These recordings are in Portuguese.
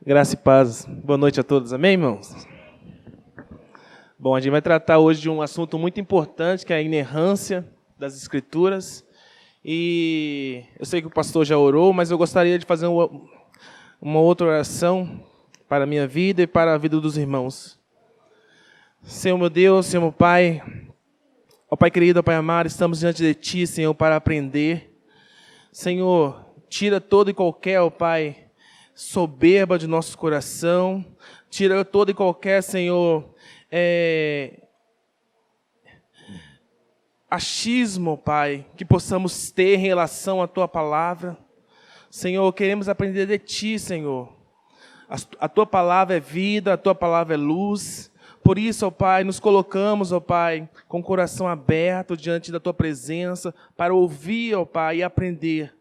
Graça e paz. Boa noite a todos. Amém, irmãos? Bom, a gente vai tratar hoje de um assunto muito importante, que é a inerrância das Escrituras. E eu sei que o pastor já orou, mas eu gostaria de fazer uma outra oração para a minha vida e para a vida dos irmãos. Senhor meu Deus, Senhor meu Pai, ó Pai querido, ó Pai amado, estamos diante de Ti, Senhor, para aprender. Senhor, tira todo e qualquer, ó Pai, soberba de nosso coração, tira todo e qualquer, Senhor, achismo, Pai, que possamos ter em relação à Tua palavra. Senhor, queremos aprender de Ti, Senhor. A Tua palavra é vida, a Tua palavra é luz. Por isso, ó Pai, nos colocamos, ó Pai, com o coração aberto diante da Tua presença, para ouvir, ó Pai, e aprender.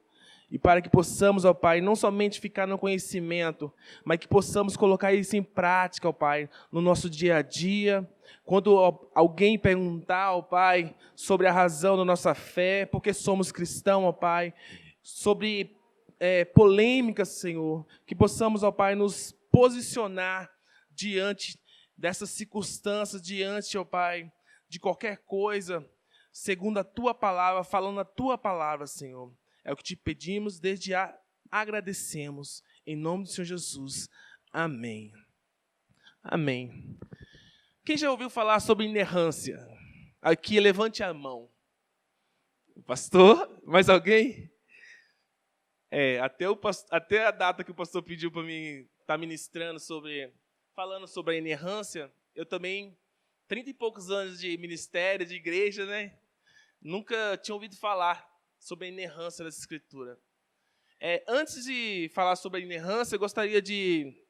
E para que possamos, ó Pai, não somente ficar no conhecimento, mas que possamos colocar isso em prática, ó Pai, no nosso dia a dia. Quando alguém perguntar, ó Pai, sobre a razão da nossa fé, porque somos cristãos, ó Pai, sobre polêmicas, Senhor, que possamos, ó Pai, nos posicionar diante dessas circunstâncias, diante, ó Pai, de qualquer coisa, segundo a Tua palavra, falando a Tua palavra, Senhor. É o que te pedimos, desde já agradecemos. Em nome do Senhor Jesus. Amém. Amém. Quem já ouviu falar sobre inerrância? Aqui, levante a mão. Pastor? Mais alguém? Até a data que o pastor pediu para mim estar ministrando falando sobre a inerrância, eu também, 30 e poucos anos de ministério, de igreja, né? Nunca tinha ouvido falar sobre a inerrância da Escritura. Antes de falar sobre a inerrância, eu gostaria de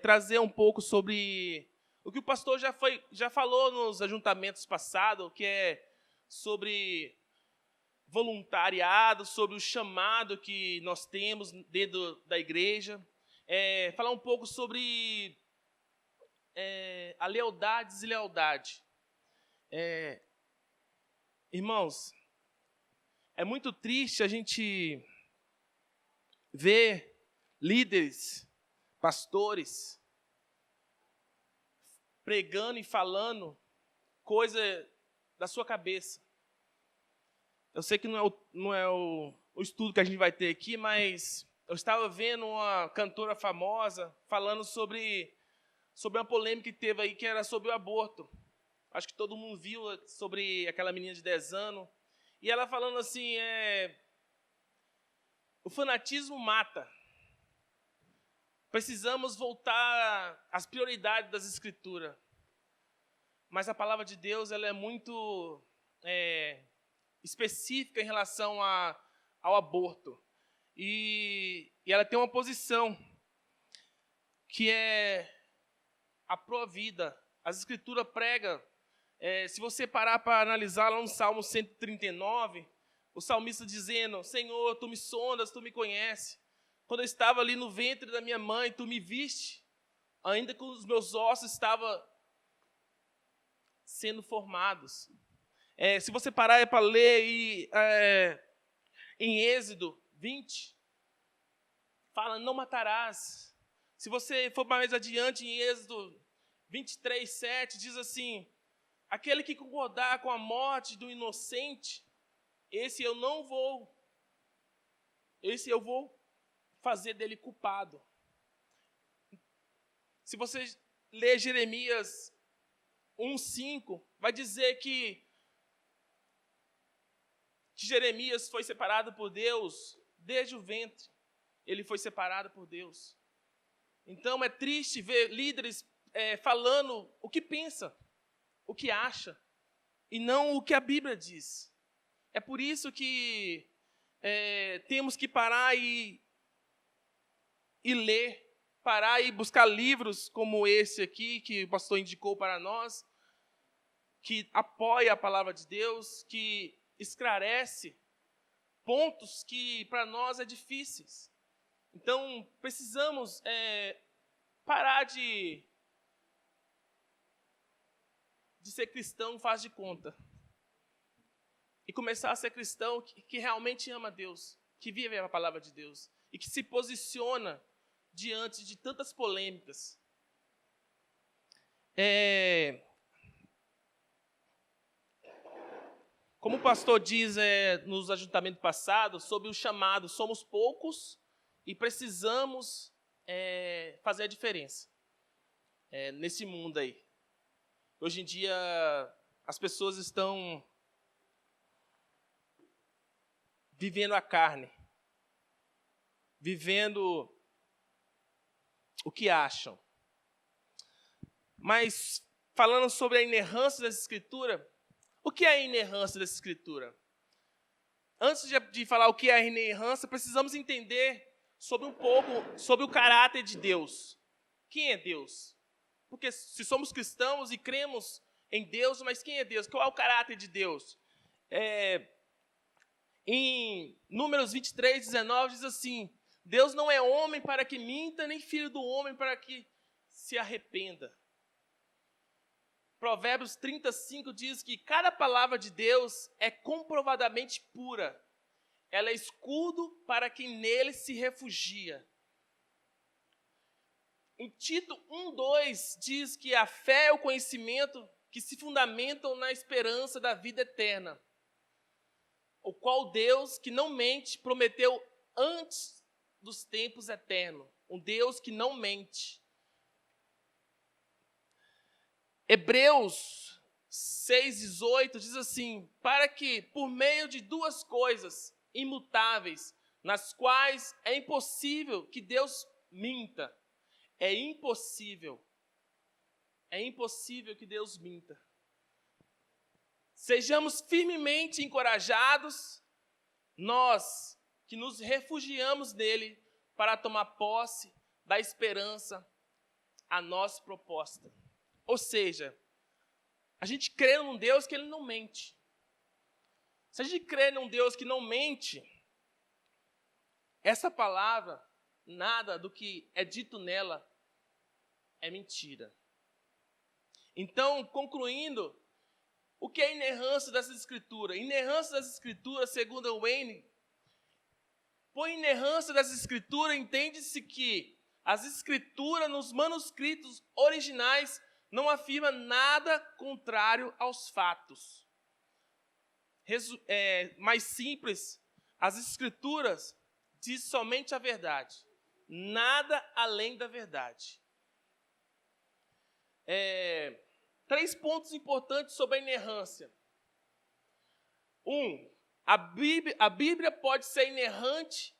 trazer um pouco sobre o que o pastor já falou nos ajuntamentos passados, que é sobre voluntariado, sobre o chamado que nós temos dentro da igreja. Falar um pouco sobre a lealdade e deslealdade. Irmãos, é muito triste a gente ver líderes, pastores, pregando e falando coisa da sua cabeça. Eu sei que não é o estudo que a gente vai ter aqui, mas eu estava vendo uma cantora famosa falando sobre uma polêmica que teve aí, que era sobre o aborto. Acho que todo mundo viu sobre aquela menina de 10 anos. E ela falando assim, o fanatismo mata. Precisamos voltar às prioridades das Escrituras. Mas a palavra de Deus ela é muito específica em relação ao aborto. E ela tem uma posição que é a pró-vida. As Escrituras pregam. Se você parar para analisar lá no Salmo 139, o salmista dizendo, Senhor, Tu me sondas, Tu me conheces. Quando eu estava ali no ventre da minha mãe, Tu me viste, ainda que os meus ossos estavam sendo formados. Se você parar para ler em Êxodo 20, fala, não matarás. Se você for mais adiante, em Êxodo 23, 7, diz assim, aquele que concordar com a morte do inocente, esse eu vou fazer dele culpado. Se você ler Jeremias 1:5, vai dizer que Jeremias foi separado por Deus desde o ventre. Ele foi separado por Deus. Então é triste ver líderes falando o que pensa, o que acha, e não o que a Bíblia diz. É por isso que temos que parar e ler, parar e buscar livros como esse aqui, que o pastor indicou para nós, que apoia a palavra de Deus, que esclarece pontos que para nós é difíceis. Então, precisamos parar de ser cristão faz de conta. E começar a ser cristão que realmente ama Deus, que vive a palavra de Deus e que se posiciona diante de tantas polêmicas. Como o pastor diz nos ajuntamentos passados, sobre o chamado, somos poucos e precisamos fazer a diferença nesse mundo aí. Hoje em dia, as pessoas estão vivendo a carne, vivendo o que acham. Mas, falando sobre a inerrância dessa Escritura, o que é a inerrância dessa Escritura? Antes de falar o que é a inerrância, precisamos entender sobre o caráter de Deus. Quem é Deus? Porque se somos cristãos e cremos em Deus, mas quem é Deus? Qual é o caráter de Deus? Em Números 23, 19, diz assim: Deus não é homem para que minta, nem filho do homem para que se arrependa. Provérbios 35 diz que cada palavra de Deus é comprovadamente pura. Ela é escudo para quem nele se refugia. Em Tito 1:2 diz que a fé é o conhecimento que se fundamentam na esperança da vida eterna, o qual Deus, que não mente, prometeu antes dos tempos eternos. Um Deus que não mente. Hebreus 6:18 diz assim: para que, por meio de duas coisas imutáveis, nas quais é impossível que Deus minta. É impossível que Deus minta. Sejamos firmemente encorajados, nós que nos refugiamos nele para tomar posse da esperança a nós proposta. Ou seja, a gente crê num Deus que ele não mente. Se a gente crê num Deus que não mente, essa palavra, nada do que é dito nela é mentira. Então, concluindo, o que é inerrância dessa Escritura? Inerrância dessa Escritura, segundo o Wayne, por inerrância dessa Escritura, entende-se que as Escrituras, nos manuscritos originais, não afirma nada contrário aos fatos. Mais simples, as Escrituras diz somente a verdade, nada além da verdade. 3 pontos importantes sobre a inerrância. 1. A Bíblia pode ser inerrante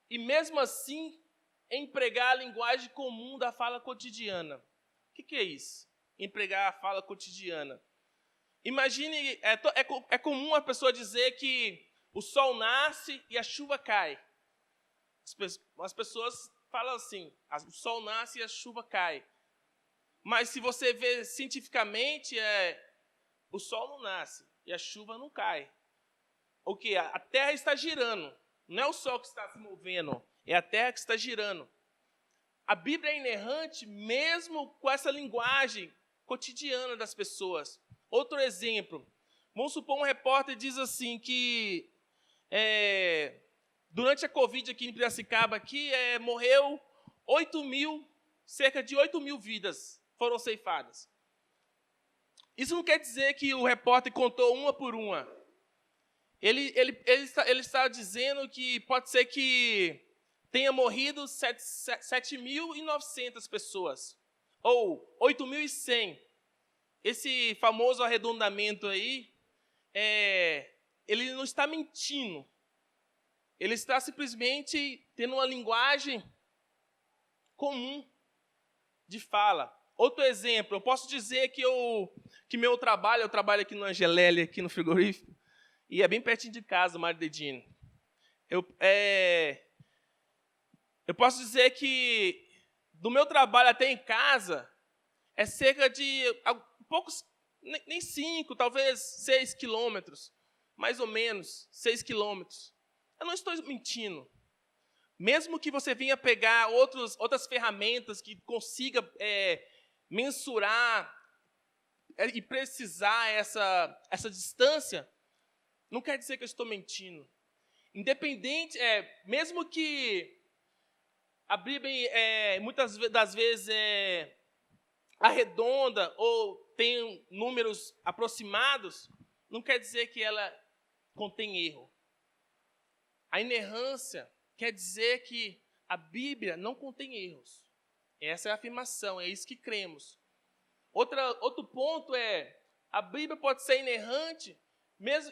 e, mesmo assim, empregar a linguagem comum da fala cotidiana. O que é isso? Empregar a fala cotidiana. Imagine, é comum a pessoa dizer que o sol nasce e a chuva cai. As pessoas falam assim: o sol nasce e a chuva cai. Mas se você vê cientificamente, o sol não nasce e a chuva não cai. O quê? A terra está girando. Não é o sol que está se movendo, é a terra que está girando. A Bíblia é inerrante mesmo com essa linguagem cotidiana das pessoas. Outro exemplo, vamos supor um repórter diz assim que durante a Covid aqui em Piracicaba, morreu cerca de 8 mil vidas foram ceifadas. Isso não quer dizer que o repórter contou uma por uma. Ele está dizendo que pode ser que tenha morrido 7.900 pessoas, ou 8.100. Esse famoso arredondamento aí, ele não está mentindo. Ele está simplesmente tendo uma linguagem comum de fala. Outro exemplo, eu posso dizer que eu trabalho aqui no Angelelli, aqui no frigorífico, e é bem pertinho de casa, Mário Dedino. Eu posso dizer que do meu trabalho até em casa é cerca de poucos, nem 5, talvez 6 quilômetros, mais ou menos 6 quilômetros. Eu não estou mentindo. Mesmo que você venha pegar outras ferramentas que consiga mensurar e precisar essa distância, não quer dizer que eu estou mentindo. Independente, mesmo que a Bíblia muitas das vezes é arredonda ou tem números aproximados, não quer dizer que ela contém erro. A inerrância quer dizer que a Bíblia não contém erros. Essa é a afirmação, é isso que cremos. Outro ponto é, a Bíblia pode ser inerrante,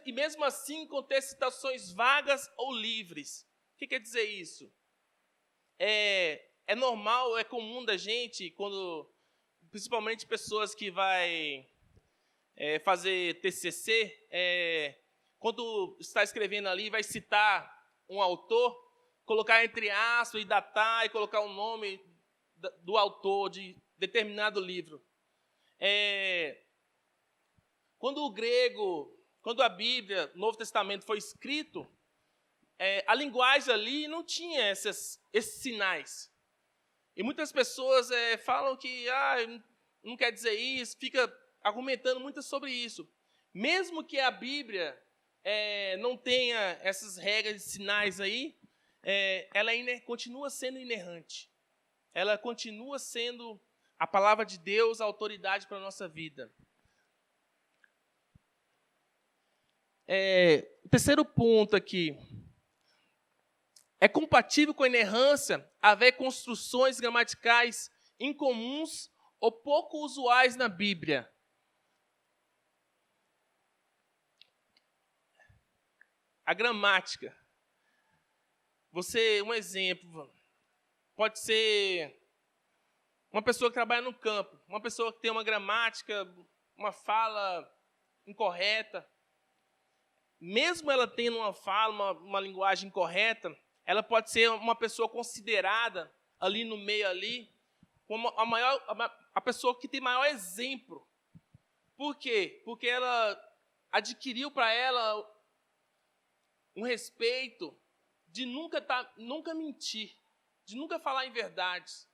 e mesmo assim conter citações vagas ou livres. O que quer dizer isso? É normal, é comum da gente, principalmente pessoas que vai fazer TCC, quando está escrevendo ali, vai citar um autor, colocar entre aspas e datar e colocar o nome do autor de determinado livro. Quando a Bíblia, o Novo Testamento foi escrito, a linguagem ali não tinha esses sinais. E muitas pessoas falam que não quer dizer isso, fica argumentando muito sobre isso. Mesmo que a Bíblia não tenha essas regras de sinais aí, ela continua sendo inerrante. Ela continua sendo a palavra de Deus, a autoridade para a nossa vida. O terceiro ponto aqui. É compatível com a inerrância haver construções gramaticais incomuns ou pouco usuais na Bíblia. A gramática. Um exemplo, pode ser uma pessoa que trabalha no campo, uma pessoa que tem uma gramática, uma fala incorreta. Mesmo ela tendo uma fala, uma linguagem incorreta, ela pode ser uma pessoa considerada ali no meio ali, como a pessoa que tem maior exemplo. Por quê? Porque ela adquiriu para ela um respeito de nunca mentir, de nunca falar em verdades.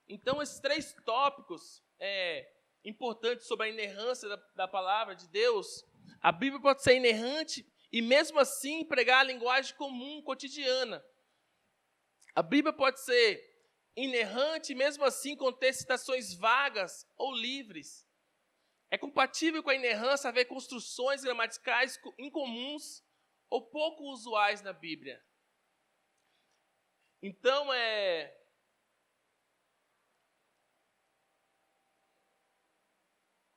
Então, esses 3 tópicos importantes sobre a inerrância da palavra de Deus, a Bíblia pode ser inerrante e, mesmo assim, pregar a linguagem comum, cotidiana. A Bíblia pode ser inerrante e, mesmo assim, conter citações vagas ou livres. É compatível com a inerrância haver construções gramaticais incomuns ou pouco usuais na Bíblia. Então,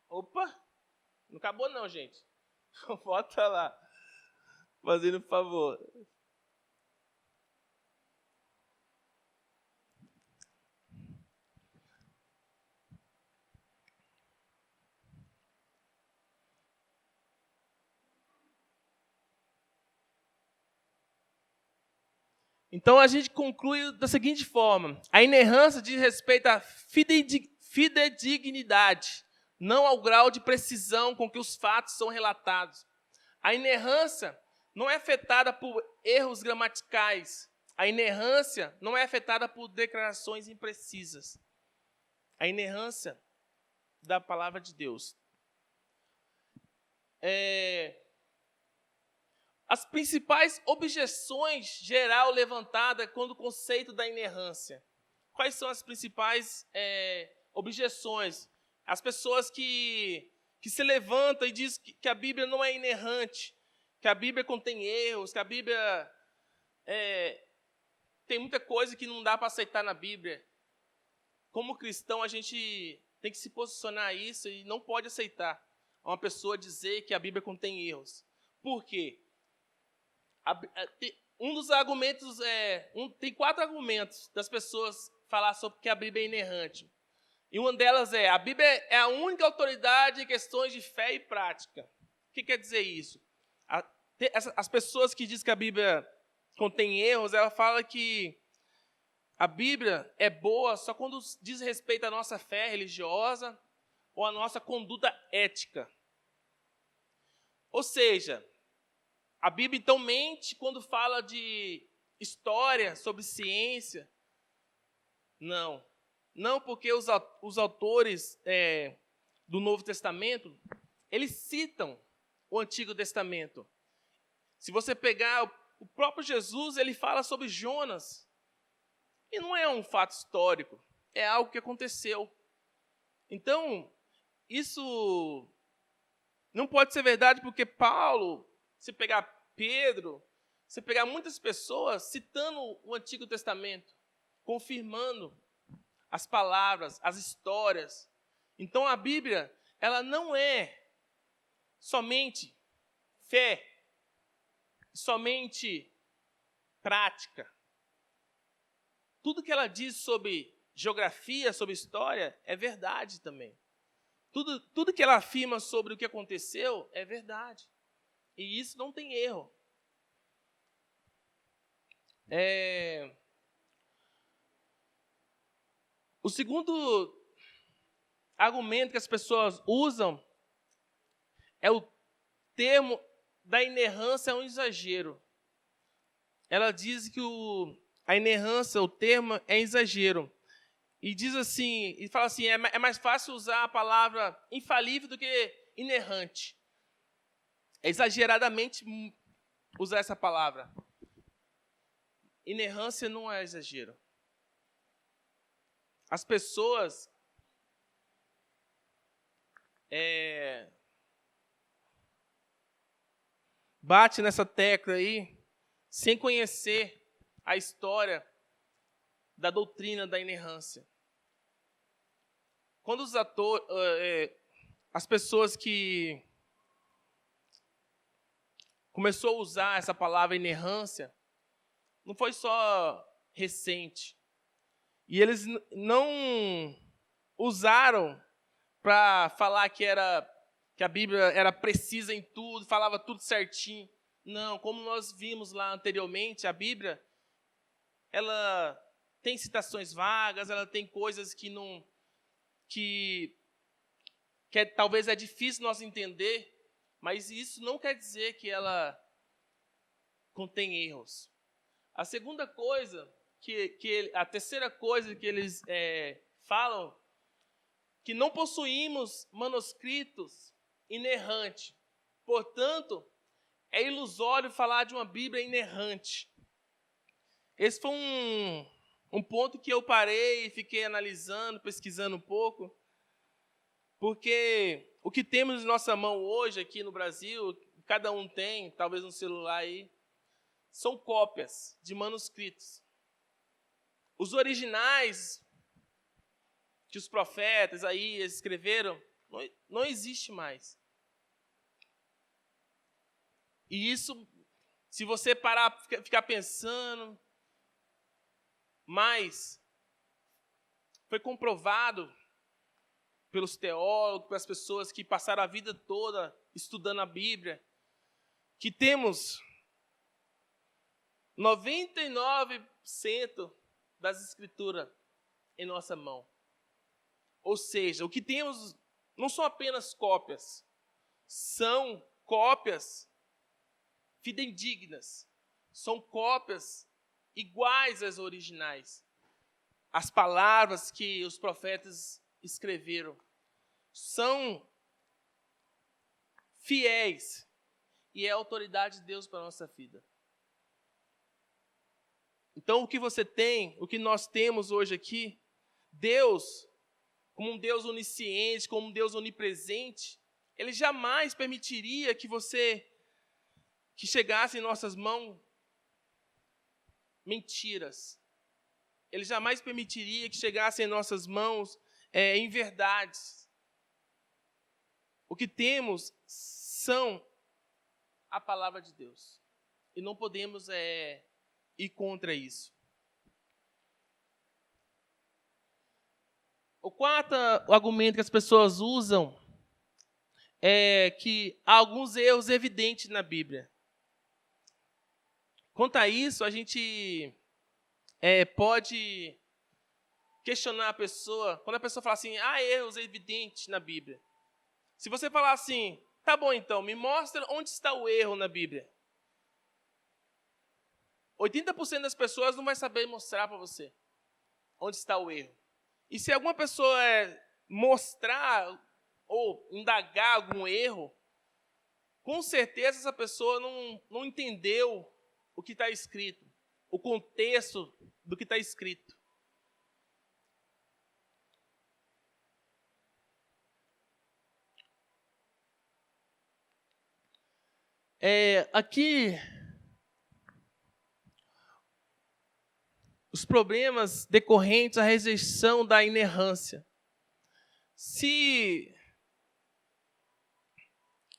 Opa! Não acabou não, gente. Volta lá. Fazendo favor. Então a gente conclui da seguinte forma: a inerrância diz respeito à fidedignidade, não ao grau de precisão com que os fatos são relatados. A inerrância não é afetada por erros gramaticais. A inerrância não é afetada por declarações imprecisas. A inerrância da palavra de Deus. As principais objeções geral levantadas quando o conceito da inerrância. Quais são as principais objeções? As pessoas que se levantam e dizem que a Bíblia não é inerrante, que a Bíblia contém erros, que a Bíblia tem muita coisa que não dá para aceitar na Bíblia. Como cristão, a gente tem que se posicionar a isso e não pode aceitar uma pessoa dizer que a Bíblia contém erros. Por quê? Um dos argumentos tem 4 argumentos das pessoas falar sobre que a Bíblia é inerrante. E uma delas a Bíblia é a única autoridade em questões de fé e prática. O que quer dizer isso? As pessoas que dizem que a Bíblia contém erros, ela fala que a Bíblia é boa só quando diz respeito à nossa fé religiosa ou à nossa conduta ética. Ou seja, a Bíblia então mente quando fala de história, sobre ciência. Não, porque os autores do Novo Testamento, eles citam o Antigo Testamento. Se você pegar o próprio Jesus, ele fala sobre Jonas. E não é um fato histórico, é algo que aconteceu. Então, isso não pode ser verdade porque Paulo, se pegar Pedro, se pegar muitas pessoas citando o Antigo Testamento, confirmando as palavras, as histórias. Então, a Bíblia, ela não é somente fé, somente prática. Tudo que ela diz sobre geografia, sobre história, é verdade também. Tudo que ela afirma sobre o que aconteceu é verdade. E isso não tem erro. O segundo argumento que as pessoas usam é o termo da inerrância é um exagero. Ela diz que a inerrância, o termo, é exagero. E diz assim, e fala assim, é mais fácil usar a palavra infalível do que inerrante. É exageradamente usar essa palavra. Inerrância não é exagero. As pessoas batem nessa tecla aí sem conhecer a história da doutrina da inerrância. Quando as pessoas que começou a usar essa palavra inerrância, não foi só recente. E eles não usaram para falar que a Bíblia era precisa em tudo, falava tudo certinho. Não, como nós vimos lá anteriormente, a Bíblia, ela tem citações vagas, ela tem coisas que talvez é difícil nós entender, mas isso não quer dizer que ela contém erros. A segunda coisa, a terceira coisa que eles falam, que não possuímos manuscritos inerrantes. Portanto, é ilusório falar de uma Bíblia inerrante. Esse foi um ponto que eu parei e fiquei analisando, pesquisando um pouco, porque o que temos em nossa mão hoje aqui no Brasil, cada um tem, talvez um celular aí, são cópias de manuscritos. Os originais que os profetas aí escreveram, não existe mais. E isso, se você parar, ficar pensando, mas foi comprovado pelos teólogos, pelas pessoas que passaram a vida toda estudando a Bíblia, que temos 99% das Escrituras em nossa mão. Ou seja, o que temos não são apenas cópias, são cópias fidedignas, são cópias iguais às originais. As palavras que os profetas escreveram são fiéis e é a autoridade de Deus para a nossa vida. Então, o que você tem, o que nós temos hoje aqui, Deus, como um Deus onisciente, como um Deus onipresente, Ele jamais permitiria que chegasse em nossas mãos mentiras. Ele jamais permitiria que chegasse em nossas mãos inverdades. O que temos são a palavra de Deus. E não podemos ir contra isso. O quarto argumento que as pessoas usam é que há alguns erros evidentes na Bíblia. Quanto a isso, a gente pode questionar a pessoa. Quando a pessoa fala assim, há erros evidentes na Bíblia. Se você falar assim, tá bom então, me mostra onde está o erro na Bíblia. 80% das pessoas não vai saber mostrar para você onde está o erro. E se alguma pessoa mostrar ou indagar algum erro, com certeza essa pessoa não entendeu o que está escrito, o contexto do que está escrito. Aqui, os problemas decorrentes à rejeição da inerrância. Se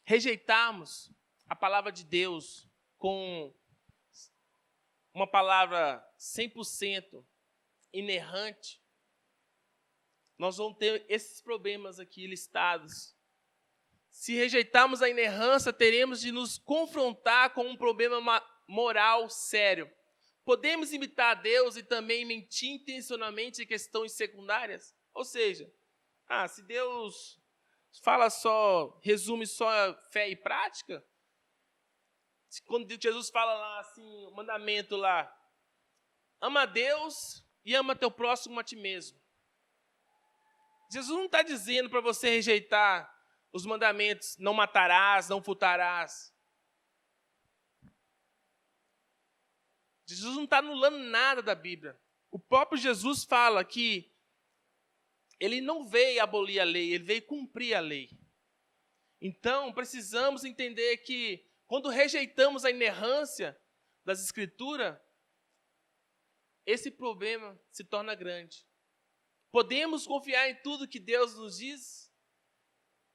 rejeitarmos a palavra de Deus com uma palavra 100% inerrante, nós vamos ter esses problemas aqui listados. Se rejeitarmos a inerrância, teremos de nos confrontar com um problema moral sério. Podemos imitar a Deus e também mentir intencionalmente em questões secundárias? Ou seja, se Deus resume só fé e prática, quando Jesus fala lá assim, o mandamento lá, ama a Deus e ama teu próximo a ti mesmo. Jesus não está dizendo para você rejeitar os mandamentos, não matarás, não furtarás. Jesus não está anulando nada da Bíblia. O próprio Jesus fala que ele não veio abolir a lei, ele veio cumprir a lei. Então, precisamos entender que quando rejeitamos a inerrância das Escrituras, esse problema se torna grande. Podemos confiar em tudo que Deus nos diz?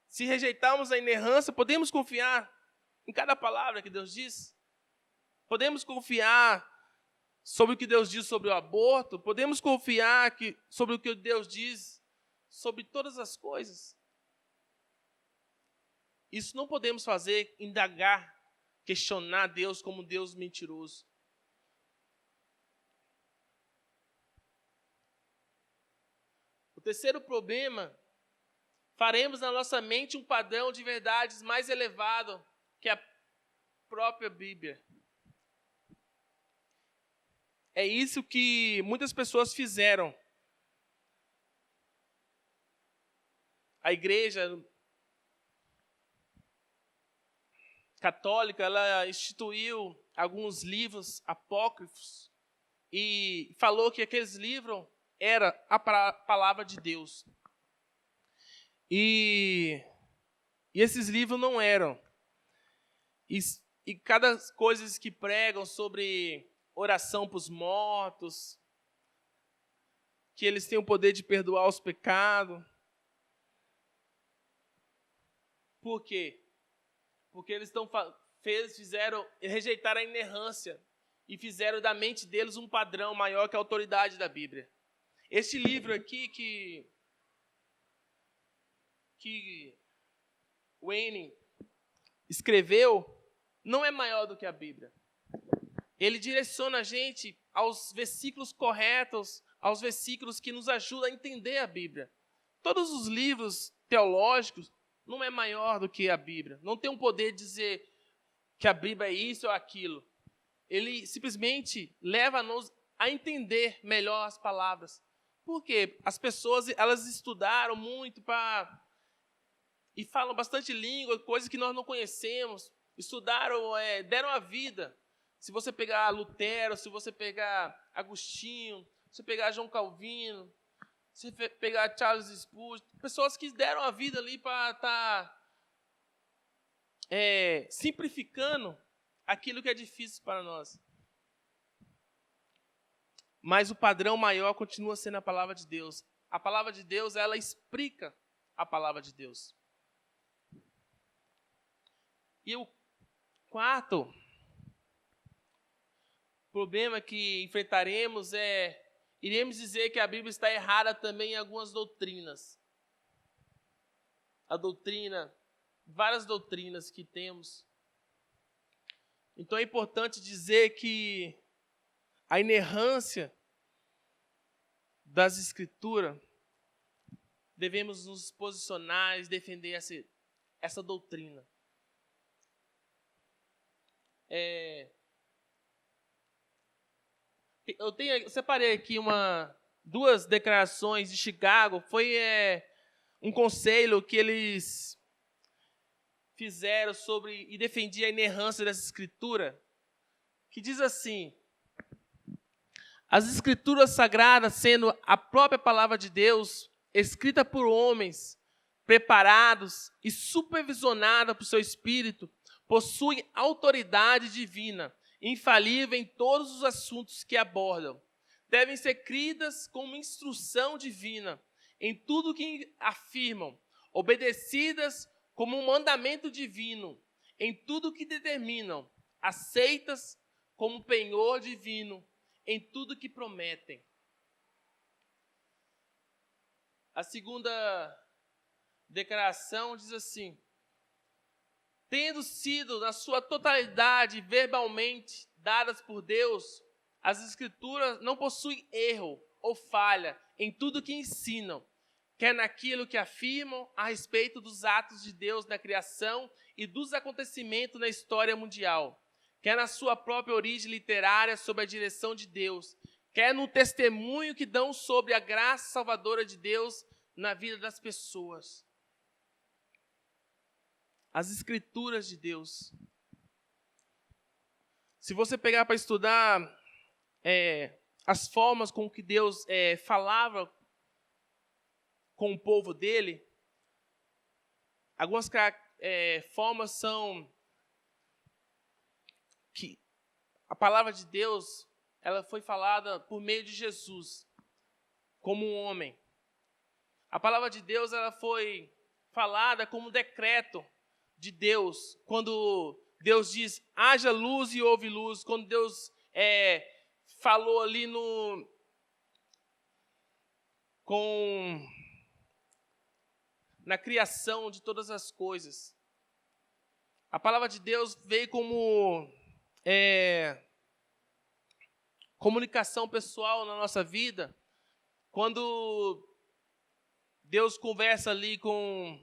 Se rejeitarmos a inerrância, podemos confiar em cada palavra que Deus diz? Podemos confiar sobre o que Deus diz sobre o aborto? Podemos confiar sobre o que Deus diz sobre todas as coisas? Isso não podemos fazer, indagar, questionar Deus como Deus mentiroso. O terceiro problema, faremos na nossa mente um padrão de verdades mais elevado que a própria Bíblia. É isso que muitas pessoas fizeram. A igreja católica, ela instituiu alguns livros apócrifos e falou que aqueles livros eram a palavra de Deus. E esses livros não eram. E cada coisa que pregam sobre oração para os mortos, que eles têm o poder de perdoar os pecados. Por quê? Porque eles rejeitaram a inerrância e fizeram da mente deles um padrão maior que a autoridade da Bíblia. Este livro aqui que Wayne escreveu não é maior do que a Bíblia. Ele direciona a gente aos versículos corretos, aos versículos que nos ajudam a entender a Bíblia. Todos os livros teológicos não é maior do que a Bíblia. Não tem um poder de dizer que a Bíblia é isso ou aquilo. Ele simplesmente leva-nos a entender melhor as palavras. Por quê? As pessoas, elas estudaram muito e falam bastante língua, coisas que nós não conhecemos. Estudaram, deram a vida. Se você pegar Lutero, se você pegar Agostinho, se você pegar João Calvino, se você pegar Charles Spurgeon, pessoas que deram a vida ali para estar simplificando aquilo que é difícil para nós. Mas o padrão maior continua sendo a palavra de Deus. A palavra de Deus, ela explica a palavra de Deus. E o quarto problema que enfrentaremos iremos dizer que a Bíblia está errada também em algumas doutrinas. Várias doutrinas que temos. Então é importante dizer que a inerrância das Escrituras, devemos nos posicionar e defender essa doutrina. Eu separei aqui duas declarações de Chicago. Foi um conselho que eles fizeram e defendia a inerrância dessa escritura, que diz assim: as escrituras sagradas, sendo a própria palavra de Deus, escrita por homens, preparados e supervisionada por seu Espírito, possuem autoridade divina, infalível em todos os assuntos que abordam. Devem ser cridas como instrução divina em tudo que afirmam, obedecidas como um mandamento divino em tudo que determinam, aceitas como penhor divino em tudo que prometem. A segunda declaração diz assim: tendo sido na sua totalidade verbalmente dadas por Deus, as Escrituras não possuem erro ou falha em tudo que ensinam, quer naquilo que afirmam a respeito dos atos de Deus na criação e dos acontecimentos na história mundial, quer na sua própria origem literária sob a direção de Deus, quer no testemunho que dão sobre a graça salvadora de Deus na vida das pessoas. As Escrituras de Deus. Se você pegar para estudar as formas com que Deus falava com o povo dele, algumas formas são que a palavra de Deus ela foi falada por meio de Jesus, como um homem. A palavra de Deus ela foi falada como um decreto de Deus, quando Deus diz, haja luz e houve luz, quando Deus falou ali na criação de todas as coisas. A palavra de Deus veio como comunicação pessoal na nossa vida, quando Deus conversa ali com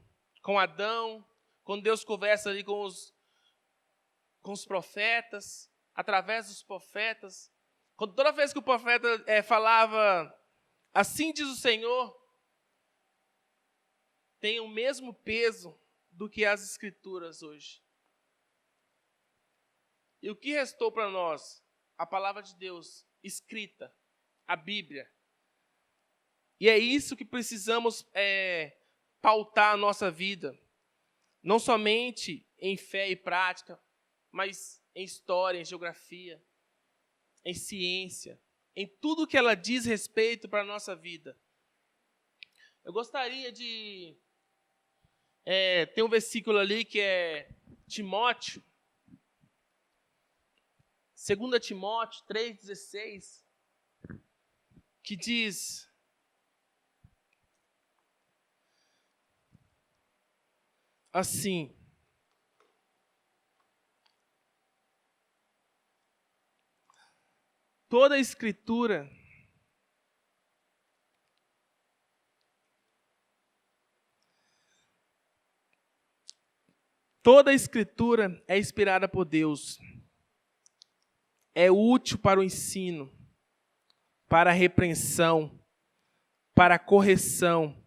Adão, quando Deus conversa ali com os profetas, através dos profetas. Toda vez que o profeta falava, assim diz o Senhor, tem o mesmo peso do que as Escrituras hoje. E o que restou para nós? A palavra de Deus escrita, a Bíblia. E é isso que precisamos pautar a nossa vida. Não somente em fé e prática, mas em história, em geografia, em ciência, em tudo que ela diz respeito para a nossa vida. Eu gostaria de... tem um versículo ali que é Timóteo, 2 Timóteo 3,16, que diz... assim, toda a Escritura é inspirada por Deus, é útil para o ensino, para a repreensão, para a correção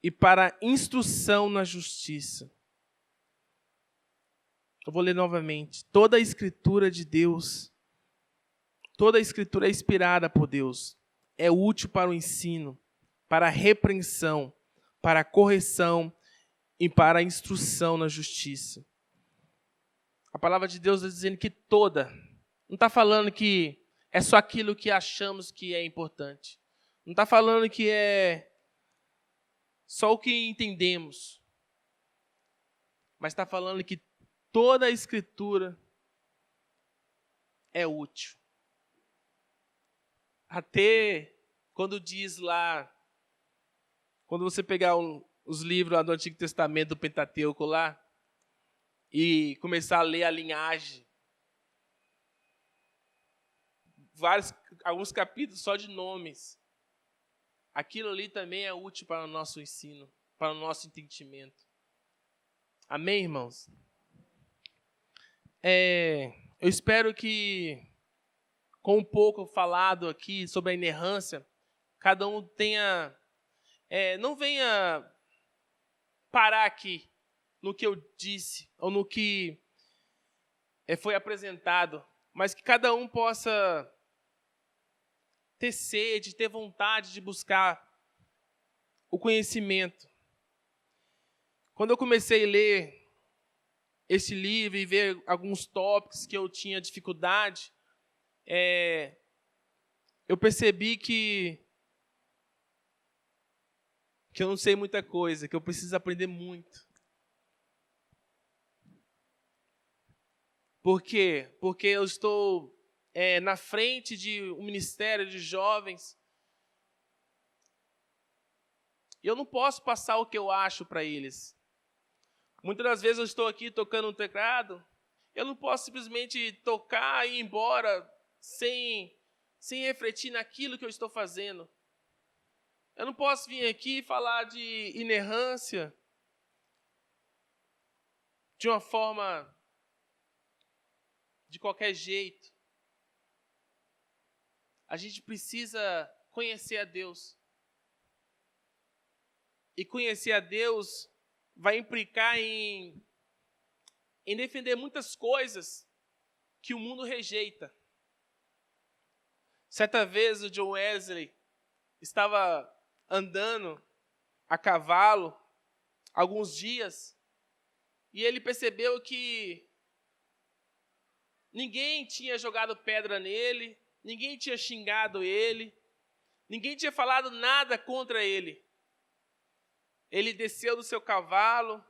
e para a instrução na justiça. Eu vou ler novamente. Toda a Escritura de Deus, toda a Escritura é inspirada por Deus, é útil para o ensino, para a repreensão, para a correção e para a instrução na justiça. A palavra de Deus está dizendo que toda, não está falando que é só aquilo que achamos que é importante. Não está falando que é só o que entendemos, mas está falando que toda a Escritura é útil. Até quando diz lá, quando você pegar os livros lá do Antigo Testamento, do Pentateuco lá, e começar a ler a linhagem, alguns capítulos só de nomes, aquilo ali também é útil para o nosso ensino, para o nosso entendimento. Amém, irmãos? Eu espero que, com um pouco falado aqui sobre a inerrância, cada um tenha... não venha parar aqui no que eu disse, ou no que foi apresentado, mas que cada um possa ter sede, ter vontade de buscar o conhecimento. Quando eu comecei a ler esse livro e ver alguns tópicos que eu tinha dificuldade, eu percebi que eu não sei muita coisa, que eu preciso aprender muito. Por quê? Porque eu estou na frente de um ministério de jovens. E eu não posso passar o que eu acho para eles. Muitas das vezes eu estou aqui tocando um teclado, eu não posso simplesmente tocar e ir embora sem refletir naquilo que eu estou fazendo. Eu não posso vir aqui e falar de inerrância de uma forma, de qualquer jeito. A gente precisa conhecer a Deus. E conhecer a Deus vai implicar em defender muitas coisas que o mundo rejeita. Certa vez o John Wesley estava andando a cavalo alguns dias e ele percebeu que ninguém tinha jogado pedra nele, ninguém tinha xingado ele, ninguém tinha falado nada contra ele. Ele desceu do seu cavalo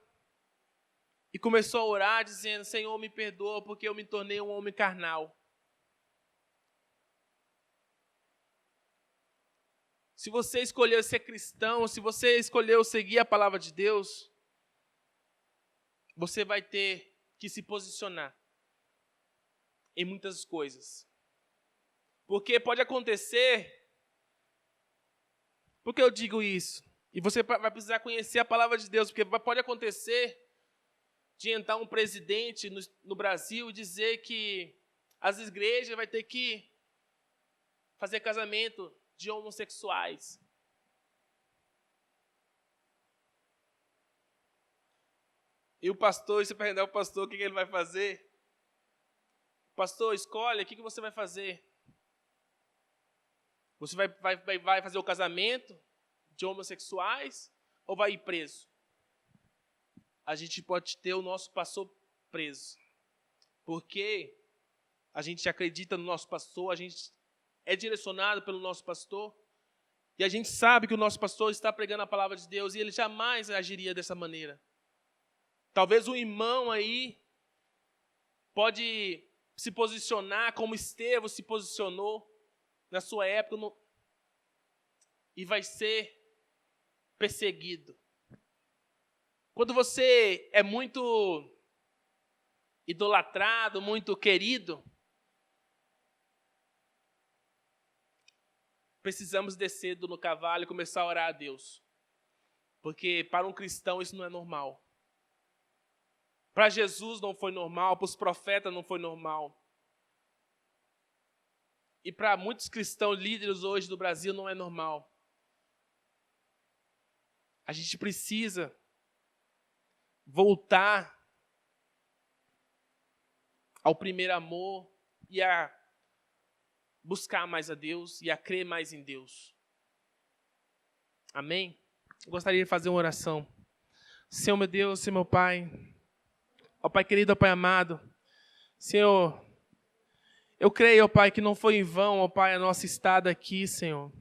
e começou a orar, dizendo: Senhor, me perdoa, porque eu me tornei um homem carnal. Se você escolheu ser cristão, se você escolheu seguir a palavra de Deus, você vai ter que se posicionar em muitas coisas. Porque pode acontecer, por que eu digo isso? E você vai precisar conhecer a palavra de Deus, porque pode acontecer de entrar um presidente no Brasil e dizer que as igrejas vão ter que fazer casamento de homossexuais. E o pastor, você perguntar ao pastor o que ele vai fazer. Pastor, escolhe, o que você vai fazer? Você vai fazer o casamento de homossexuais ou vai ir preso? A gente pode ter o nosso pastor preso. Porque a gente acredita no nosso pastor, a gente é direcionado pelo nosso pastor, e a gente sabe que o nosso pastor está pregando a palavra de Deus, e ele jamais agiria dessa maneira. Talvez um irmão aí pode se posicionar como Estevão se posicionou na sua época e vai ser perseguido. Quando você é muito idolatrado, muito querido, precisamos descer no cavalo e começar a orar a Deus. Porque para um cristão isso não é normal. Para Jesus não foi normal, para os profetas não foi normal. E para muitos cristãos líderes hoje do Brasil não é normal. A gente precisa voltar ao primeiro amor e a buscar mais a Deus e a crer mais em Deus. Amém? Eu gostaria de fazer uma oração. Senhor meu Deus, Senhor meu Pai, ó Pai querido, ó Pai amado, Senhor, eu creio, ó Pai, que não foi em vão, ó Pai, a nossa estada aqui, Senhor.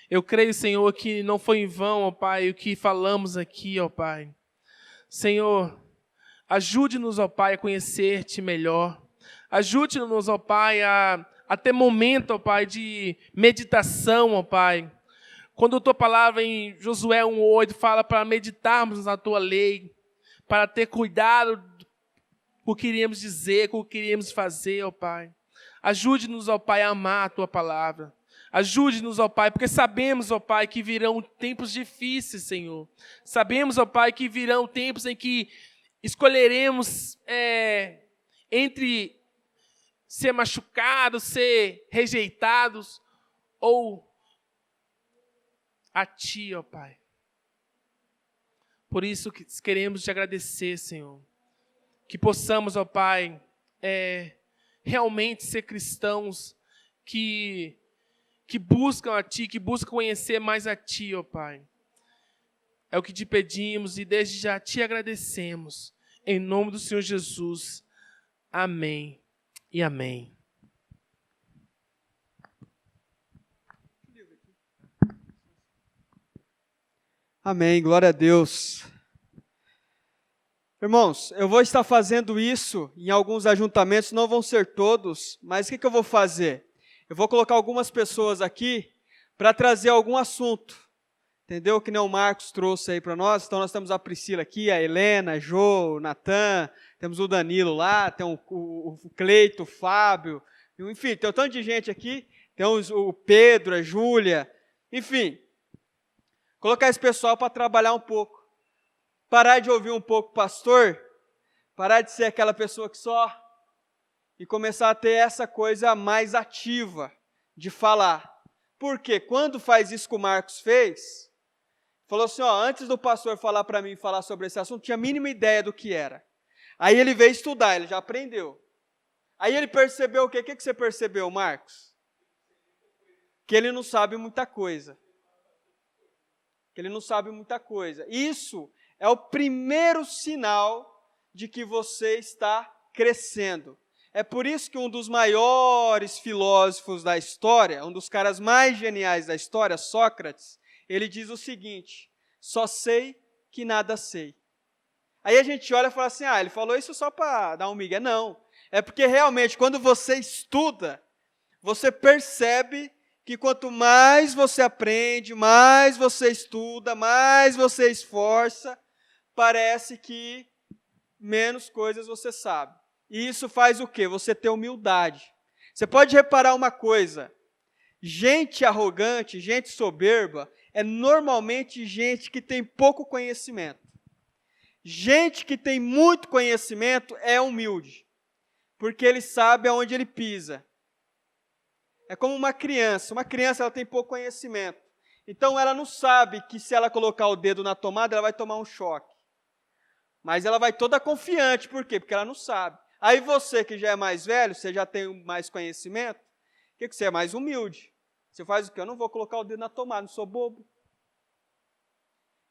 Eu creio, Senhor, que não foi em vão, ó Pai, o que falamos aqui, ó Pai. Senhor, ajude-nos, ó Pai, a conhecer-te melhor. Ajude-nos, ó Pai, a ter momento, ó Pai, de meditação, ó Pai. Quando a Tua palavra em Josué 1:8 fala para meditarmos na Tua lei, para ter cuidado com o que iríamos dizer, com o que iríamos fazer, ó Pai. Ajude-nos, ó Pai, a amar a Tua palavra. Ajude-nos, ó Pai, porque sabemos, ó Pai, que virão tempos difíceis, Senhor. Sabemos, ó Pai, que virão tempos em que escolheremos entre ser machucados, ser rejeitados, ou a Ti, ó Pai. Por isso que queremos te agradecer, Senhor. Que possamos, ó Pai, realmente ser cristãos que buscam a Ti, que buscam conhecer mais a Ti, ó Pai. É o que te pedimos e desde já te agradecemos. Em nome do Senhor Jesus. Amém e amém. Amém, glória a Deus. Irmãos, eu vou estar fazendo isso em alguns ajuntamentos, não vão ser todos, mas o que eu vou fazer? Eu vou colocar algumas pessoas aqui para trazer algum assunto, entendeu? Que nem o Marcos trouxe aí para nós. Então nós temos a Priscila aqui, a Helena, a Jô, o Natan, temos o Danilo lá, tem o Cleito, o Fábio, enfim, tem um tanto de gente aqui, tem o Pedro, a Júlia, enfim. Colocar esse pessoal para trabalhar um pouco. Parar de ouvir um pouco o pastor, parar de ser aquela pessoa que só, e começar a ter essa coisa mais ativa de falar. Porque quando faz isso que o Marcos fez, falou assim, ó, antes do pastor falar para mim, falar sobre esse assunto, tinha a mínima ideia do que era. Aí ele veio estudar, ele já aprendeu. Aí ele percebeu o quê? O que você percebeu, Marcos? Que ele não sabe muita coisa. Que ele não sabe muita coisa. Isso é o primeiro sinal de que você está crescendo. É por isso que um dos maiores filósofos da história, um dos caras mais geniais da história, Sócrates, ele diz o seguinte, só sei que nada sei. Aí a gente olha e fala assim, ele falou isso só para dar um migué. Não, é porque realmente quando você estuda, você percebe que quanto mais você aprende, mais você estuda, mais você esforça, parece que menos coisas você sabe. E isso faz o quê? Você ter humildade. Você pode reparar uma coisa, gente arrogante, gente soberba, é normalmente gente que tem pouco conhecimento. Gente que tem muito conhecimento é humilde, porque ele sabe aonde ele pisa. É como uma criança ela tem pouco conhecimento. Então ela não sabe que se ela colocar o dedo na tomada, ela vai tomar um choque. Mas ela vai toda confiante, por quê? Porque ela não sabe. Aí você que já é mais velho, você já tem mais conhecimento, o que você é mais humilde? Você faz o quê? Eu não vou colocar o dedo na tomada, não sou bobo.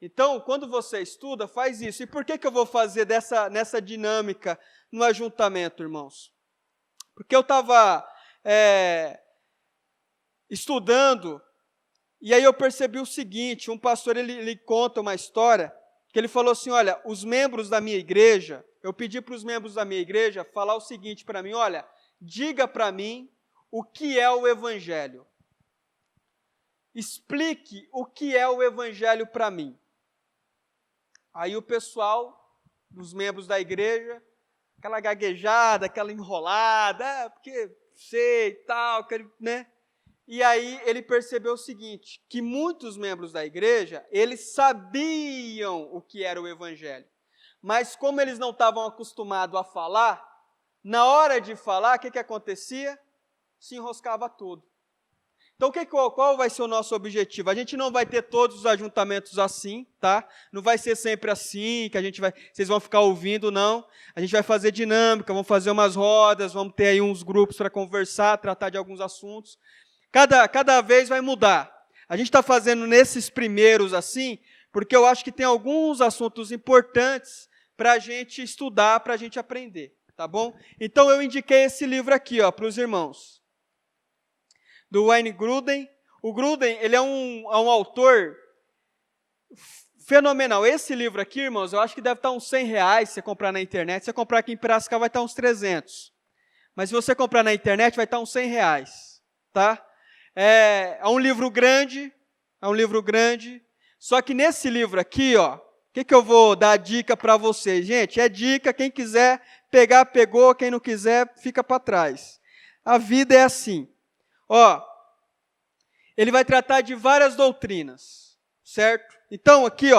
Então, quando você estuda, faz isso. E por que eu vou fazer nessa dinâmica no ajuntamento, irmãos? Porque eu estava estudando, e aí eu percebi o seguinte, um pastor, ele conta uma história, que ele falou assim, olha, os membros da minha igreja, eu pedi para os membros da minha igreja falar o seguinte para mim, olha, diga para mim o que é o Evangelho. Explique o que é o Evangelho para mim. Aí o pessoal, dos membros da igreja, aquela gaguejada, aquela enrolada, porque sei e tal, né? E aí ele percebeu o seguinte, que muitos membros da igreja, eles sabiam o que era o Evangelho. Mas como eles não estavam acostumados a falar, na hora de falar, o que acontecia? Se enroscava tudo. Então, qual vai ser o nosso objetivo? A gente não vai ter todos os ajuntamentos assim, tá? Não vai ser sempre assim, que vocês vão ficar ouvindo, não. A gente vai fazer dinâmica, vamos fazer umas rodas, vamos ter aí uns grupos para conversar, tratar de alguns assuntos. Cada vez vai mudar. A gente está fazendo nesses primeiros assim, porque eu acho que tem alguns assuntos importantes para a gente estudar, para a gente aprender, tá bom? Então, eu indiquei esse livro aqui, para os irmãos. Do Wayne Grudem. O Grudem, ele é um autor fenomenal. Esse livro aqui, irmãos, eu acho que deve estar uns R$100 se você comprar na internet. Se você comprar aqui em Piracicaba, vai estar uns 300. Mas se você comprar na internet, vai estar uns R$100, tá? É um livro grande, só que nesse livro aqui, o que eu vou dar dica para vocês? Gente, é dica, quem quiser pegar, pegou, quem não quiser, fica para trás. A vida é assim. Ele vai tratar de várias doutrinas, certo? Então, aqui,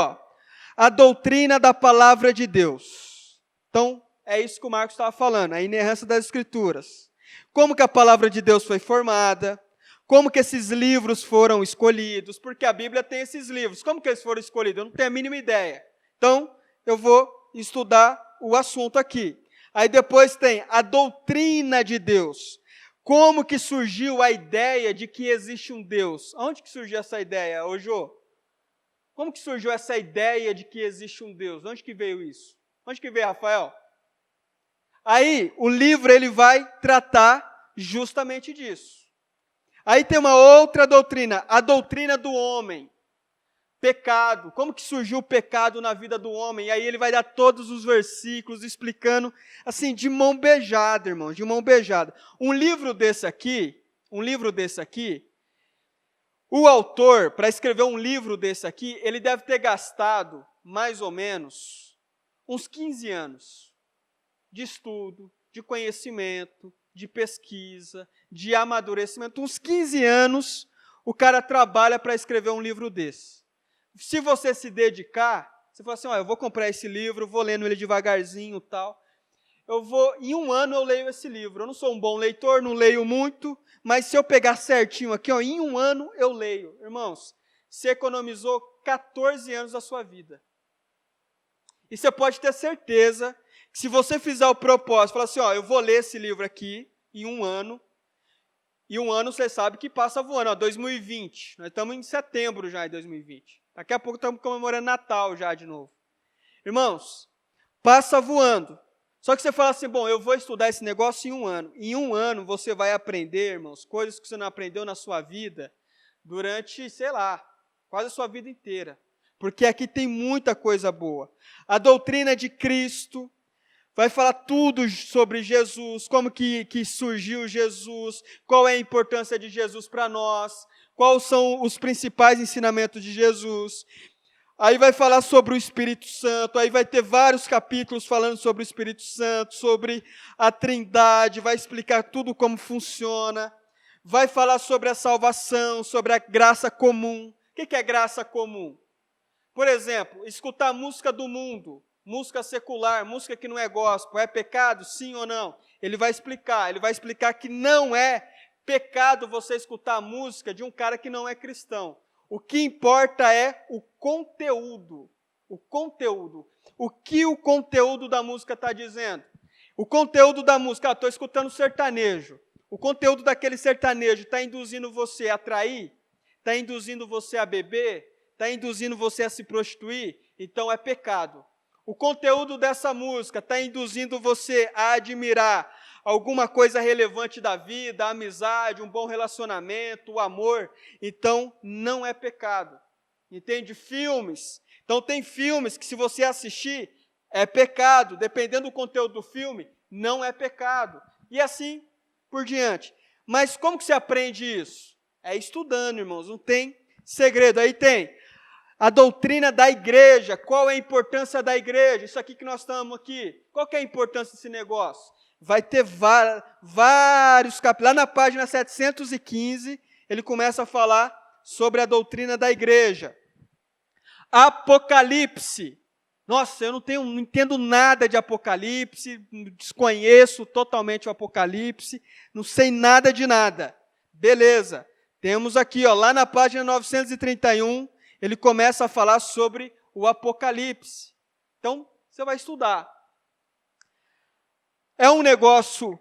a doutrina da palavra de Deus. Então, é isso que o Marcos estava falando, a inerrância das Escrituras. Como que a palavra de Deus foi formada, como que esses livros foram escolhidos, porque a Bíblia tem esses livros. Como que eles foram escolhidos? Eu não tenho a mínima ideia. Então, eu vou estudar o assunto aqui. Aí depois tem a doutrina de Deus. Como que surgiu a ideia de que existe um Deus? Onde que surgiu essa ideia, Jô? Como que surgiu essa ideia de que existe um Deus? Onde que veio isso? Onde que veio, Rafael? Aí, o livro ele vai tratar justamente disso. Aí tem uma outra doutrina, a doutrina do homem. Pecado, como que surgiu o pecado na vida do homem? E aí ele vai dar todos os versículos explicando, assim, de mão beijada, irmãos, de mão beijada. Um livro desse aqui, o autor, para escrever um livro desse aqui, ele deve ter gastado, mais ou menos, uns 15 anos de estudo, de conhecimento, de pesquisa, de amadurecimento. Uns 15 anos o cara trabalha para escrever um livro desse. Se você se dedicar, você fala assim, eu vou comprar esse livro, vou lendo ele devagarzinho e tal. Em 1 ano eu leio esse livro. Eu não sou um bom leitor, não leio muito, mas se eu pegar certinho aqui, em 1 ano eu leio. Irmãos, você economizou 14 anos da sua vida. E você pode ter certeza que se você fizer o propósito, falar assim, eu vou ler esse livro aqui em 1 ano, e 1 ano você sabe que passa voando, 2020, nós estamos em setembro já de 2020. Daqui a pouco estamos comemorando Natal já de novo. Irmãos, passa voando. Só que você fala assim, eu vou estudar esse negócio em 1 ano. Em 1 ano você vai aprender, irmãos, coisas que você não aprendeu na sua vida durante, quase a sua vida inteira. Porque aqui tem muita coisa boa. A doutrina de Cristo vai falar tudo sobre Jesus, como que surgiu Jesus, qual é a importância de Jesus para nós, quais são os principais ensinamentos de Jesus. Aí vai falar sobre o Espírito Santo, aí vai ter vários capítulos falando sobre o Espírito Santo, sobre a Trindade, vai explicar tudo como funciona, vai falar sobre a salvação, sobre a graça comum. O que é graça comum? Por exemplo, escutar música do mundo, música secular, música que não é gospel, é pecado, sim ou não? Ele vai explicar que não é pecado você escutar a música de um cara que não é cristão. O que importa é o conteúdo. O conteúdo. O que o conteúdo da música está dizendo? O conteúdo da música, estou escutando sertanejo. O conteúdo daquele sertanejo está induzindo você a trair? Está induzindo você a beber? Está induzindo você a se prostituir? Então é pecado. O conteúdo dessa música está induzindo você a admirar alguma coisa relevante da vida, a amizade, um bom relacionamento, o amor, então não é pecado. Entende? Filmes. Então tem filmes que se você assistir, é pecado. Dependendo do conteúdo do filme, não é pecado. E assim por diante. Mas como que se aprende isso? É estudando, irmãos, não tem segredo. Aí tem a doutrina da igreja. Qual é a importância da igreja? Isso aqui que nós estamos aqui. Qual que é a importância desse negócio? Vai ter vários capítulos. Lá na página 715, ele começa a falar sobre a doutrina da igreja. Apocalipse. Nossa, eu não entendo nada de Apocalipse, desconheço totalmente o Apocalipse, não sei nada de nada. Beleza. Temos aqui, lá na página 931, ele começa a falar sobre o Apocalipse. Então, você vai estudar. É um negócio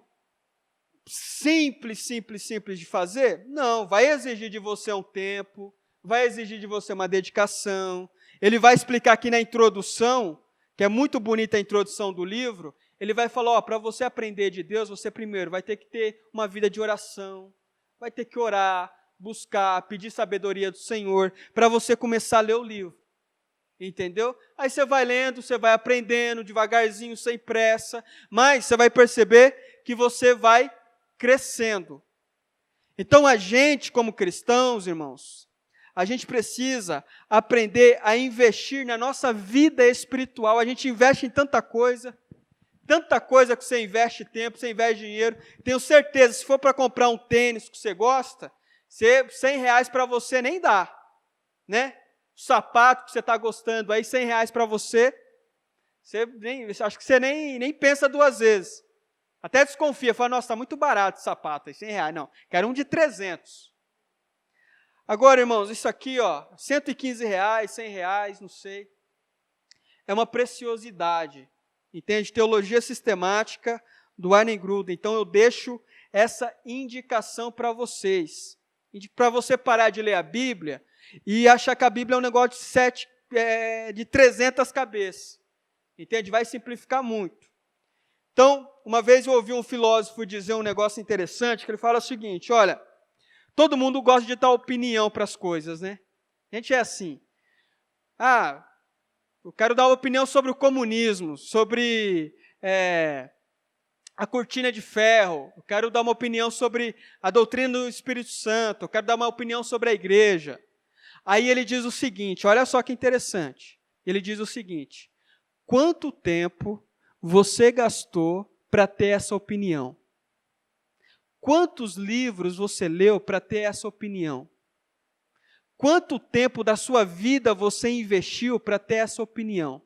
simples de fazer? Não, vai exigir de você um tempo, vai exigir de você uma dedicação. Ele vai explicar aqui na introdução, que é muito bonita a introdução do livro, ele vai falar, para você aprender de Deus, você primeiro vai ter que ter uma vida de oração, vai ter que orar, buscar, pedir sabedoria do Senhor, para você começar a ler o livro. Entendeu? Aí você vai lendo, você vai aprendendo devagarzinho, sem pressa, mas você vai perceber que você vai crescendo. Então a gente, como cristãos, irmãos, a gente precisa aprender a investir na nossa vida espiritual. A gente investe em tanta coisa que você investe tempo, você investe dinheiro. Tenho certeza, se for para comprar um tênis que você gosta, R$100 para você nem dá, né? O sapato que você está gostando aí, R$100 para você, acho que você nem pensa 2 vezes. Até desconfia, fala, nossa, está muito barato esse sapato aí, R$100. Não, quero um de 300. Agora, irmãos, isso aqui, R$115, R$100, não sei. É uma preciosidade, entende? Teologia sistemática do Arne Gruden. Então, eu deixo essa indicação para vocês. Para você parar de ler a Bíblia e achar que a Bíblia é um negócio de 300 cabeças. Entende? Vai simplificar muito. Então, uma vez eu ouvi um filósofo dizer um negócio interessante, que ele fala o seguinte, olha, todo mundo gosta de dar opinião para as coisas, né? A gente é assim. Eu quero dar uma opinião sobre o comunismo, sobre a cortina de ferro, eu quero dar uma opinião sobre a doutrina do Espírito Santo, eu quero dar uma opinião sobre a igreja. Aí ele diz o seguinte, olha só que interessante. Ele diz o seguinte, quanto tempo você gastou para ter essa opinião? Quantos livros você leu para ter essa opinião? Quanto tempo da sua vida você investiu para ter essa opinião?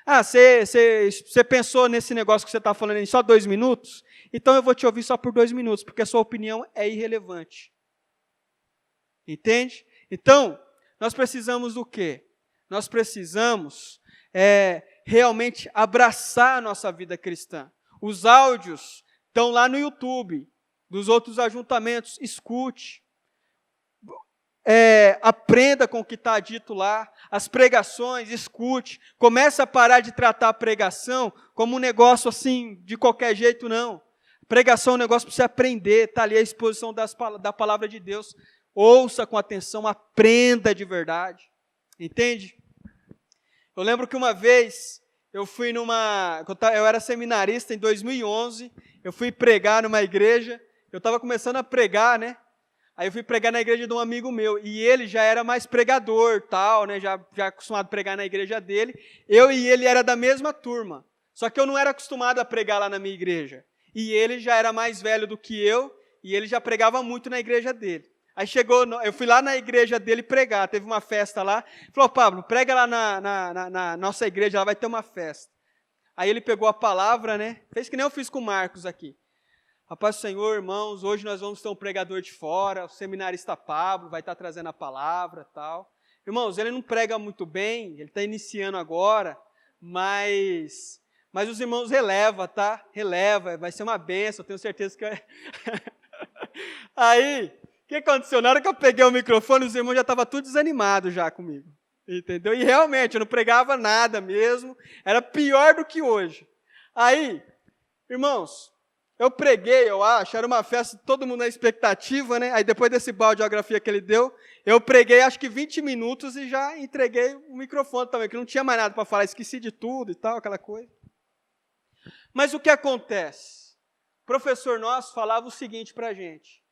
Você pensou nesse negócio que você está falando em só 2 minutos? Então eu vou te ouvir só por 2 minutos, porque a sua opinião é irrelevante. Entende? Então, nós precisamos do quê? Nós precisamos realmente abraçar a nossa vida cristã. Os áudios estão lá no YouTube, dos outros ajuntamentos, escute. Aprenda com o que está dito lá, as pregações, escute. Comece a parar de tratar a pregação como um negócio assim, de qualquer jeito, não. Pregação é um negócio para você aprender, está ali a exposição da palavra de Deus. Ouça com atenção, aprenda de verdade. Entende? Eu lembro que uma vez eu fui eu era seminarista em 2011, eu fui pregar numa igreja, eu estava começando a pregar, né? Aí eu fui pregar na igreja de um amigo meu, e ele já era mais pregador, tal, né? Já acostumado a pregar na igreja dele. Eu e ele era da mesma turma, só que eu não era acostumado a pregar lá na minha igreja. E ele já era mais velho do que eu, e ele já pregava muito na igreja dele. Aí eu fui lá na igreja dele pregar, teve uma festa lá, falou, Pablo, prega lá na nossa igreja, lá vai ter uma festa. Aí ele pegou a palavra, né? Fez que nem eu fiz com o Marcos aqui. Rapaz, Senhor, irmãos, hoje nós vamos ter um pregador de fora, o seminarista Pablo vai estar trazendo a palavra e tal. Irmãos, ele não prega muito bem, ele está iniciando agora, mas os irmãos releva, tá? Releva, vai ser uma bênção, eu tenho certeza que... Aí, o que aconteceu? Na hora que eu peguei o microfone, os irmãos já estavam tudo desanimados já comigo, entendeu? E realmente, eu não pregava nada mesmo, era pior do que hoje. Aí, irmãos, eu preguei, eu acho, era uma festa, todo mundo na expectativa, né? Aí depois desse balde de geografia que ele deu, eu preguei acho que 20 minutos e já entreguei o microfone também, que não tinha mais nada para falar, esqueci de tudo e tal, aquela coisa. Mas o que acontece? O professor nosso falava o seguinte para a gente,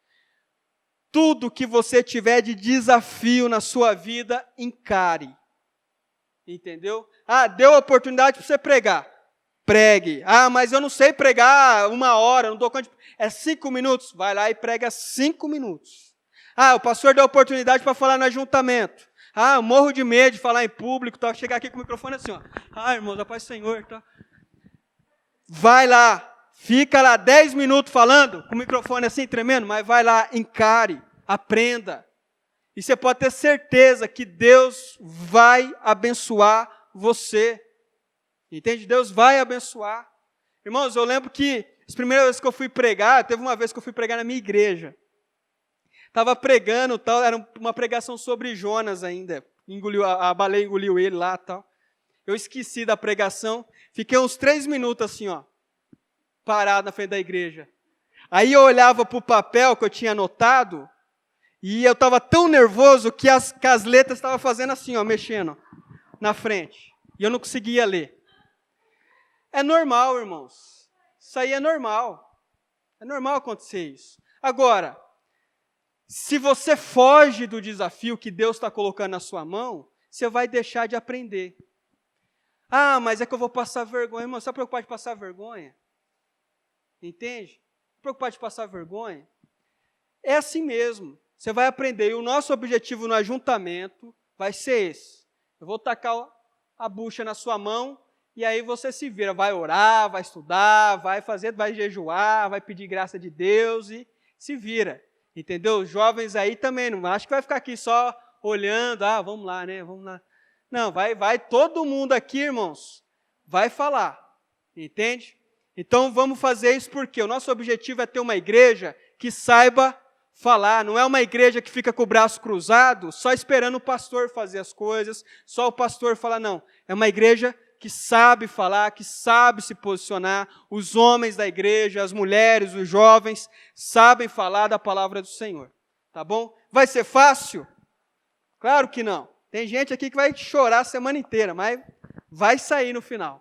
tudo que você tiver de desafio na sua vida, encare. Entendeu? Deu a oportunidade para você pregar. Pregue. Mas eu não sei pregar 1 hora, não dou conta de... É 5 minutos. Vai lá e prega 5 minutos. O pastor deu a oportunidade para falar no ajuntamento. Eu morro de medo de falar em público, tá? Chegar aqui com o microfone assim, ó. Irmãos, a paz do Senhor, tá? Vai lá. Fica lá 10 minutos falando, com o microfone assim tremendo, mas vai lá, encare, aprenda. E você pode ter certeza que Deus vai abençoar você. Entende? Deus vai abençoar. Irmãos, eu lembro que as primeiras vezes que eu fui pregar, teve uma vez que eu fui pregar na minha igreja. Estava pregando, tal, era uma pregação sobre Jonas ainda. A baleia engoliu ele lá, tal. Eu esqueci da pregação, fiquei uns 3 minutos assim, ó, parado na frente da igreja. Aí eu olhava para o papel que eu tinha anotado, e eu estava tão nervoso que as letras estavam fazendo assim, ó, mexendo na frente. E eu não conseguia ler. É normal, irmãos. Isso aí é normal. É normal acontecer isso. Agora, se você foge do desafio que Deus está colocando na sua mão, você vai deixar de aprender. Mas é que eu vou passar vergonha. Irmão, você está preocupado de passar vergonha? Entende? Preocupado de passar vergonha? É assim mesmo. Você vai aprender. E o nosso objetivo no ajuntamento vai ser esse. Eu vou tacar a bucha na sua mão e aí você se vira. Vai orar, vai estudar, vai jejuar, vai pedir graça de Deus e se vira. Entendeu? Os jovens aí também, não acho que vai ficar aqui só olhando, vamos lá, né? Vamos lá. Não, vai todo mundo aqui, irmãos, vai falar. Entende? Então vamos fazer isso porque o nosso objetivo é ter uma igreja que saiba falar, não é uma igreja que fica com o braço cruzado, só esperando o pastor fazer as coisas, só o pastor falar, não. É uma igreja que sabe falar, que sabe se posicionar. Os homens da igreja, as mulheres, os jovens, sabem falar da palavra do Senhor. Tá bom? Vai ser fácil? Claro que não. Tem gente aqui que vai chorar a semana inteira, mas vai sair no final.